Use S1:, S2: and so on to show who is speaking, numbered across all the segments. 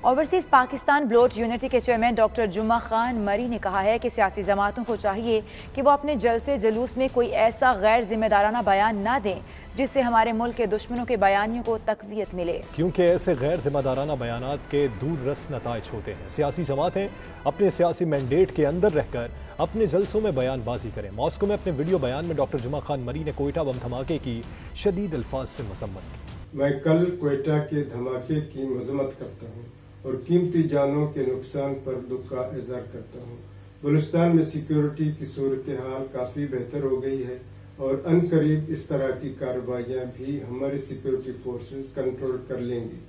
S1: Overseas Pakistan Baloch unity کے chairman doctor جمعہ خان مری نے کہا ہے کہ سیاسی جماعتوں کو چاہیے کہ وہ اپنے جلسے جلوس میں کوئی ایسا غیر ذمہ دارانہ بیان نہ دیں جس سے ہمارے ملک کے دشمنوں کے بیانیوں کو تقویت ملے،
S2: کیونکہ ایسے غیر ذمہ دارانہ بیانات کے دور رس نتائج ہوتے ہیں۔ سیاسی جماعتیں اپنے سیاسی مینڈیٹ کے اندر رہ کر اپنے جلسوں میں بیان بازی کریں۔ ماسکو میں اپنے ویڈیو بیان میں ڈاکٹر جمعہ خان مری نے کوئٹہ بم دھماکے کی شدید الفاظ میں مذمت کی۔
S3: میں کل کوئٹہ کے دھماکے کی مذمت کرتا ہوں اور قیمتی جانوں کے نقصان پر دکھ کا اظہار کرتا ہوں۔ بلوچستان میں سیکیورٹی کی صورتحال کافی بہتر ہو گئی ہے اور عنقریب اس طرح کی کارروائیاں بھی ہمارے سیکیورٹی فورسز کنٹرول کر لیں گی۔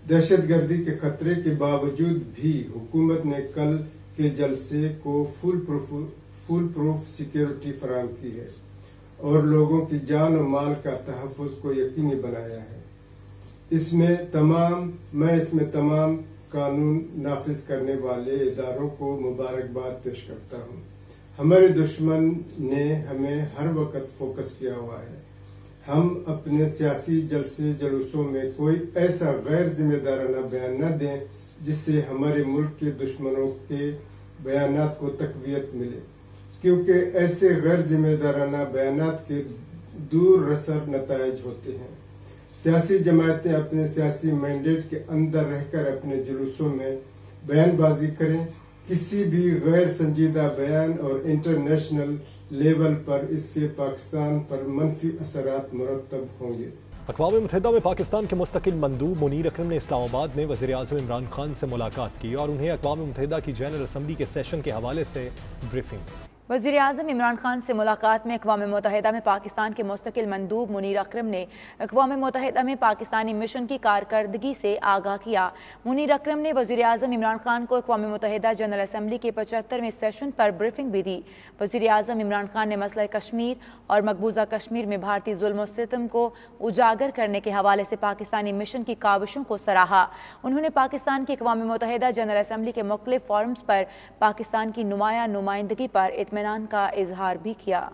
S3: دہشت گردی کے خطرے کے باوجود بھی حکومت نے کل کے جلسے کو فول پروف سیکیورٹی فراہم کی ہے اور لوگوں کی جان و مال کا تحفظ کو یقینی بنایا ہے۔ اس میں تمام قانون نافذ کرنے والے اداروں کو مبارکباد پیش کرتا ہوں۔ ہمارے دشمن نے ہمیں ہر وقت فوکس کیا ہوا ہے۔ ہم اپنے سیاسی جلسے جلوسوں میں کوئی ایسا غیر ذمہ دارانہ بیان نہ دیں جس سے ہمارے ملک کے دشمنوں کے بیانات کو تقویت ملے، کیونکہ ایسے غیر ذمہ دارانہ بیانات کے دور رسر نتائج ہوتے ہیں۔ سیاسی جماعتیں اپنے سیاسی مینڈیٹ کے اندر رہ کر اپنے جلوسوں میں بیان بازی کریں۔ کسی بھی غیر سنجیدہ بیان اور انٹرنیشنل لیول پر اس کے پاکستان پر منفی اثرات مرتب ہوں گے۔
S2: اقوام متحدہ میں پاکستان کے مستقل مندوب منیر اکرم نے اسلام آباد میں وزیر اعظم عمران خان سے ملاقات کی اور انہیں اقوام متحدہ کی جنرل اسمبلی کے سیشن کے حوالے سے بریفنگ دی۔
S1: وزیر اعظم عمران خان سے ملاقات میں اقوام متحدہ میں پاکستان کے مستقل مندوب منیر اکرم نے اقوام متحدہ میں پاکستانی مشن کی کارکردگی سے آگاہ کیا۔ منیر اکرم نے وزیر اعظم عمران خان کو اقوام متحدہ جنرل اسمبلی کے 75ویں سیشن پر بریفنگ بھی دی۔ وزیر اعظم عمران خان نے مسئلہ کشمیر اور مقبوضہ کشمیر میں بھارتی ظلم و ستم کو اجاگر کرنے کے حوالے سے پاکستانی مشن کی کاوشوں کو سراہا۔ انہوں نے پاکستان کی اقوام متحدہ جنرل اسمبلی کے مختلف فورمز پر پاکستان کی نمایاں نمائندگی پر اطمینان کا اظہار بھی کیا۔